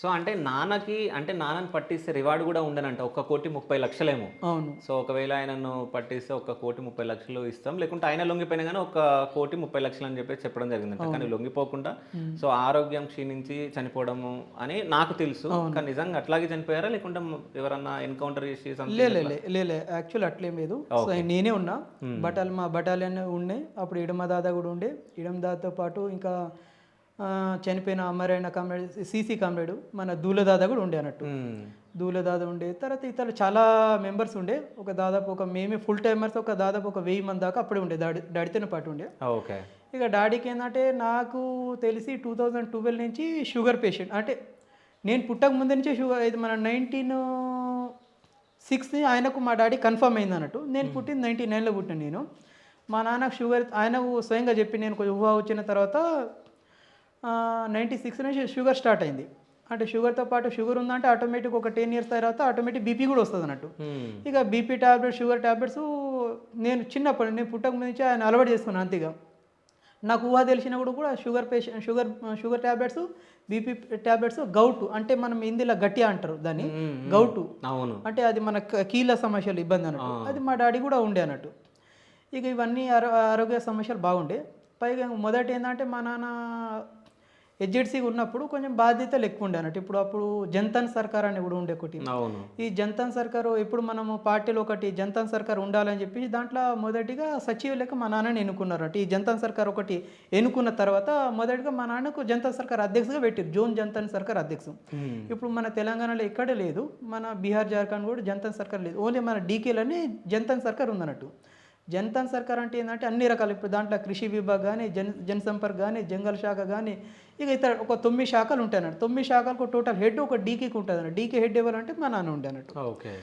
So అంటే నాన్నని పట్టిస్తే రివార్డ్ కూడా ఉండనంట. 1,30,00,000 అవును. సో ఒకవేళ ఆయనను పట్టిస్తే 1,30,00,000 ఇస్తాం. లేకుంటే ఆయన లొంగిపోయినా గానీ 1,30,00,000 అని చెప్పేసి చెప్పడం జరిగిందంట. కానీ లొంగిపోకుండా సో ఆరోగ్యం క్షీణించి చనిపోవడము అని నాకు తెలుసు. కానీ నిజంగా అట్లాగే చనిపోయారా? లేకుంటే ఎవరన్నా ఎన్‌కౌంటర్ చేసి లే సంథింగ్ లే అట్లా? లే లే లే యాక్చువల్ అట్లేం లేదు. సో నేనే ఉన్నా. మా బటాలియన్ ఉండే. అప్పుడు ఇడమ దాదా కూడా ఉండే. ఇడమ దాదాతో పాటు ఇంకా చనిపోయిన అమరైన కామ్రేడ్ సీసీ కామ్రేడ్ మన దూల దాదా కూడా ఉండే అన్నట్టు. హ్మ్. దూల దాదా ఉండే. తర్వాత ఇతరులు చాలా మెంబర్స్ ఉండే. దాదాపు మేమే ఫుల్ టైమర్స్ దాదాపు 1000 మంది దాకా అప్పుడే ఉండే. డాడీతోనే పాటు ఉండే. ఓకే. ఇక డాడీకి ఏంటంటే నాకు తెలిసి 2012 నుంచి షుగర్ పేషెంట్. అంటే నేను పుట్టక ముందు నుంచే షుగర్ ఇది మన 1906 ఆయనకు మా డాడీ కన్ఫర్మ్ అయింది అన్నట్టు. నేను పుట్టింది 99లో పుట్టాను నేను. మా నాన్నకు షుగర్ ఆయనకు స్వయంగా చెప్పి నేను కొంచెం ఊహ వచ్చిన తర్వాత 96 నుంచి షుగర్ స్టార్ట్ అయింది. అంటే షుగర్తో పాటు షుగర్ ఉందంటే ఆటోమేటిక్ ఒక 10 ఇయర్స్ తర్వాత ఆటోమేటిక్ బీపీ కూడా వస్తుంది అన్నట్టు. ఇక బీపీ టాబ్లెట్స్ షుగర్ టాబ్లెట్స్ నేను చిన్నప్పుడు నేను పుట్టక ముందు నుంచి ఆయన అలవాటు చేసుకున్నాను అంతేగా. నాకు ఊహ తెలిసినా కూడా షుగర్ టాబ్లెట్స్ బీపీ టాబ్లెట్స్ గౌటు అంటే మనం హిందీలో గట్టిగా అంటారు దాన్ని గౌటు. అవును. అంటే అది మన కీళ్ళ సమస్యలు ఇబ్బంది అన్నట్టు. అది మా డాడీ కూడా ఉండే అన్నట్టు. ఇక ఇవన్నీ ఆరోగ్య సమస్యలు బాగుండే. పైగా మొదట ఏంటంటే మా నాన్న హెచ్జెడ్సీగా ఉన్నప్పుడు కొంచెం బాధ్యతలు ఎక్కువ ఉండే అన్నట్టు. అప్పుడు జన్ధన్ సర్కార్ అని కూడా ఉండే ఒకటి. అవును. ఈ జన్ధన్ సర్కారు ఇప్పుడు మనము పార్టీలో ఒకటి జన్ధన్ సర్కార్ ఉండాలని చెప్పి దాంట్లో మొదటిగా సచివ లెక్క మా నాన్నని ఎన్నుకున్నారట. ఈ జన్ధన్ సర్కార్ ఒకటి ఎన్నుకున్న తర్వాత మొదటిగా మా నాన్నకు జన్ధన్ సర్కార్ అధ్యక్షుగా పెట్టారు. జోన్ జన్ధన్ సర్కార్ అధ్యక్షుడు. ఇప్పుడు మన తెలంగాణలో ఎక్కడే లేదు. మన బీహార్ జార్ఖండ్ కూడా జన్ధన్ సర్కార్ లేదు. ఓన్లీ మన డీకేలోనే జన్ధన్ సర్కార్ ఉందన్నట్టు. జన్ధన్ సర్కార్ అంటే ఏంటంటే అన్ని రకాలు. ఇప్పుడు దాంట్లో కృషి విభాగ్ కానీ జనసంపర్క్ కానీ జంగల్ శాఖ కానీ ఇక ఇతర ఒక 9 శాఖలు ఉంటాయి అన్నట్టు. 9 శాఖలకు టోటల్ హెడ్ ఒక డీకేకి ఉంటుంది అన్నట్టు. డీకే హెడ్ ఎవరంటే మా నాన్న ఉండే అన్నట్టు. ఓకే.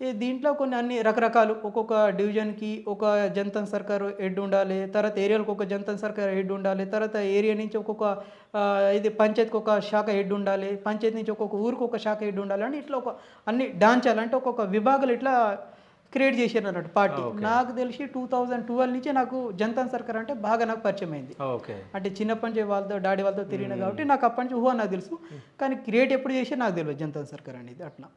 ఈ దీంట్లో కొన్ని అన్ని రకరకాలు ఒక్కొక్క డివిజన్కి ఒక జన్ధన్ సర్కార్ హెడ్ ఉండాలి. తర్వాత ఏరియాలకు ఒక జన్ధన్ సర్కార్ హెడ్ ఉండాలి. తర్వాత ఏరియా నుంచి ఒక్కొక్క ఇది పంచాయతీకి ఒక శాఖ హెడ్ ఉండాలి. పంచాయతీ నుంచి ఒక్కొక్క ఊరికి ఒక శాఖ హెడ్ ఉండాలి అని ఇట్లా ఒక అన్ని డాంచాలు అంటే ఒక్కొక్క విభాగాలు ఇట్లా క్రియేట్ చేశారు అన్నట్టు పార్టీ. నాకు తెలిసి 2012 నుంచి నాకు జన్ధన్ సర్కార్ అంటే బాగా నాకు పరిచయం అయింది. ఓకే. అంటే చిన్నప్పటి నుంచి వాళ్ళతో డాడీ వాళ్ళతో తిరిగిన కాబట్టి నాకు అప్పటి నుంచి ఊహ నాకు తెలుసు. కానీ క్రియేట్ ఎప్పుడు చేసి నాకు తెలియదు జన్ధన్ సర్కార్ అనేది అట్లా.